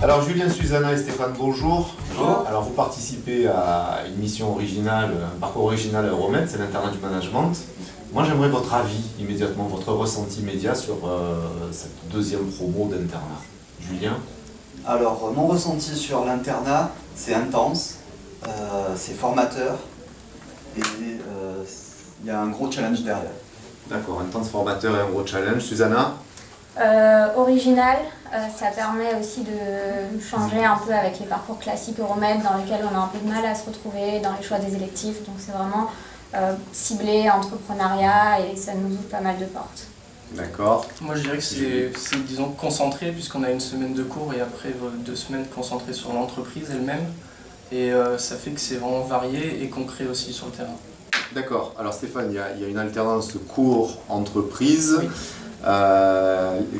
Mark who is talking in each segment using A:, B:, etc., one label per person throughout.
A: Alors Julien, Susanna et Stéphane, bonjour.
B: Bonjour.
A: Alors vous participez à une mission originale, un parcours original à Euromed, c'est l'internat du management. Moi j'aimerais votre avis immédiatement, votre ressenti immédiat sur cette deuxième promo d'internat. Julien?
B: Alors, mon ressenti sur l'internat, c'est intense, c'est formateur et il y a un gros challenge derrière.
A: D'accord, intense formateur et un gros challenge. Susanna?
C: Original, ça permet aussi de changer un peu avec les parcours classiques Euromed dans lesquels on a un peu de mal à se retrouver dans les choix des électifs. Donc c'est vraiment ciblé entrepreneuriat et ça nous ouvre pas mal de portes.
A: D'accord.
D: Moi je dirais que c'est disons concentré puisqu'on a une semaine de cours et après 2 semaines concentrées sur l'entreprise elle-même. Et ça fait que c'est vraiment varié et concret aussi sur le terrain.
A: D'accord. Alors Stéphane, il y a une alternance cours-entreprise.
D: Oui.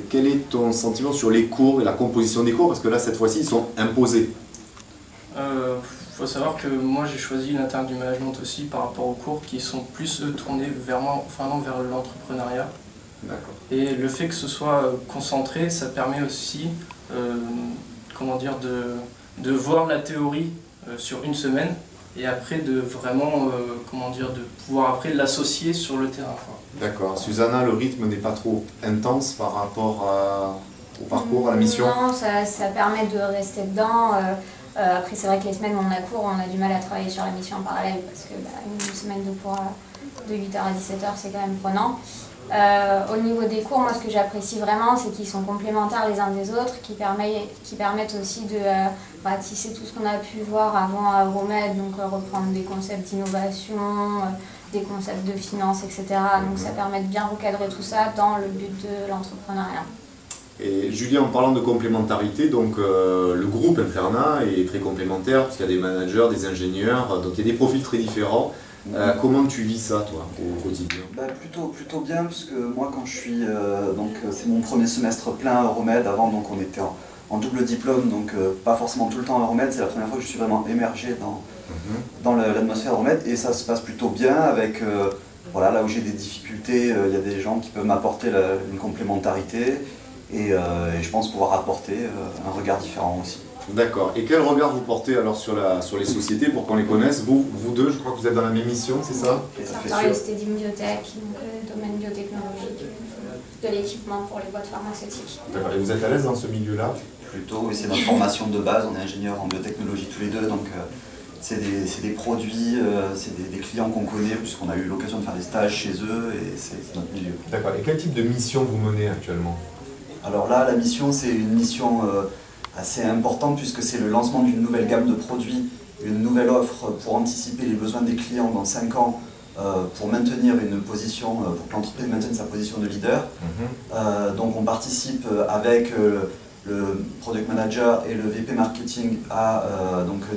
A: Quel est ton sentiment sur les cours et la composition des cours? Parce que là, cette fois-ci, ils sont imposés.
D: Faut savoir que moi j'ai choisi l'interne du management aussi par rapport aux cours qui sont plus eux tournés vers l'entrepreneuriat.
A: D'accord.
D: Et le fait que ce soit concentré, ça permet aussi de voir la théorie sur une semaine et après de vraiment de pouvoir après l'associer sur le terrain.
A: D'accord. Susanna, le rythme n'est pas trop intense par rapport au parcours, à la mission?
C: Non, ça permet de rester dedans. Après, c'est vrai que les semaines où on a cours, on a du mal à travailler sur la mission en parallèle parce que une semaine de cours de 8h à 17h, c'est quand même prenant. Au niveau des cours, moi ce que j'apprécie vraiment, c'est qu'ils sont complémentaires les uns des autres, qui permettent aussi de tisser tout ce qu'on a pu voir avant à Euromed, donc reprendre des concepts d'innovation, des concepts de finance, etc. Donc ça permet de bien recadrer tout ça dans le but de l'entrepreneuriat.
A: Et Julien, en parlant de complémentarité, donc le groupe internat est très complémentaire parce qu'il y a des managers, des ingénieurs, donc il y a des profils très différents. Comment tu vis ça, toi, au quotidien?
B: Plutôt bien, parce que moi, quand je suis. C'est mon premier semestre plein à Euromed. Avant, donc, on était en double diplôme, donc pas forcément tout le temps à Euromed. C'est la première fois que je suis vraiment émergé dans l'atmosphère Euromed. Et ça se passe plutôt bien avec. Là où j'ai des difficultés, il y a des gens qui peuvent m'apporter une complémentarité. Et je pense pouvoir apporter un regard différent aussi.
A: D'accord. Et quel regard vous portez alors sur les sociétés pour qu'on les connaisse? Vous deux, je crois que vous êtes dans la même mission, c'est ça?
C: Sartorius Stedim Biotech, domaine biotechnologique, de l'équipement pour les boîtes pharmaceutiques.
A: D'accord. Et vous êtes à l'aise dans ce milieu-là?
B: Plutôt, oui, c'est notre formation de base. On est ingénieur en biotechnologie tous les deux, donc c'est des produits, c'est des clients qu'on connaît puisqu'on a eu l'occasion de faire des stages chez eux et c'est notre milieu.
A: D'accord. Et quel type de mission vous menez actuellement?
B: Alors là, la mission, c'est une mission assez importante puisque c'est le lancement d'une nouvelle gamme de produits, une nouvelle offre pour anticiper les besoins des clients dans 5 ans, pour maintenir une position, pour que l'entreprise maintienne sa position de leader. Donc on participe avec le Product Manager et le VP Marketing à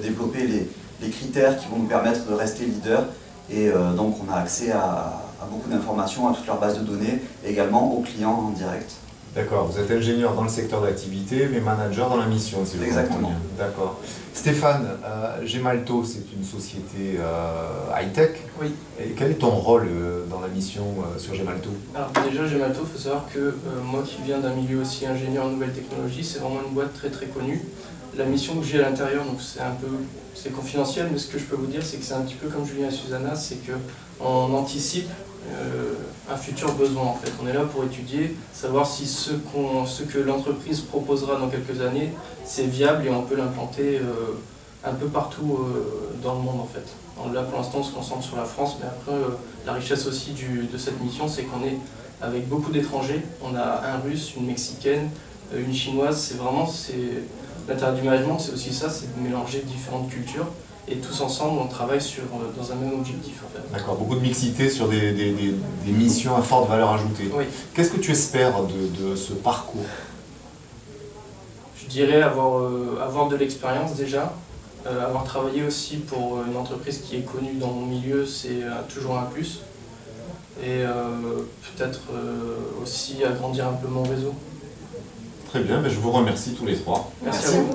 B: développer les critères qui vont nous permettre de rester leader. Et donc on a accès à beaucoup d'informations, à toute leur base de données, et également aux clients en direct.
A: D'accord, vous êtes ingénieur dans le secteur d'activité, mais manager dans la mission, si je comprends bien. D'accord. Stéphane, Gemalto, c'est une société high-tech.
D: Oui.
A: Et quel est ton rôle dans la mission sur Gemalto?
D: Alors déjà, Gemalto, il faut savoir que moi qui viens d'un milieu aussi ingénieur en nouvelles technologies, c'est vraiment une boîte très très connue. La mission que j'ai à l'intérieur, donc c'est confidentiel, mais ce que je peux vous dire, c'est que c'est un petit peu comme Julien et Susanna, c'est qu'on anticipe un futur besoin en fait. On est là pour étudier, savoir si ce que l'entreprise proposera dans quelques années, c'est viable et on peut l'implanter un peu partout dans le monde en fait. Donc là pour l'instant on se concentre sur la France, mais après la richesse aussi de cette mission, c'est qu'on est avec beaucoup d'étrangers. On a un Russe, une Mexicaine, une Chinoise, l'intérêt du management, c'est aussi ça, c'est de mélanger différentes cultures. Et tous ensemble, on travaille dans un même objectif en fait.
A: D'accord, beaucoup de mixité sur des missions à forte valeur ajoutée.
D: Oui.
A: Qu'est-ce que tu espères de ce parcours?
D: Je dirais avoir de l'expérience déjà, avoir travaillé aussi pour une entreprise qui est connue dans mon milieu, c'est toujours un plus. Et peut-être aussi agrandir un peu mon réseau.
A: Très bien, je vous remercie tous les trois.
D: Merci à vous.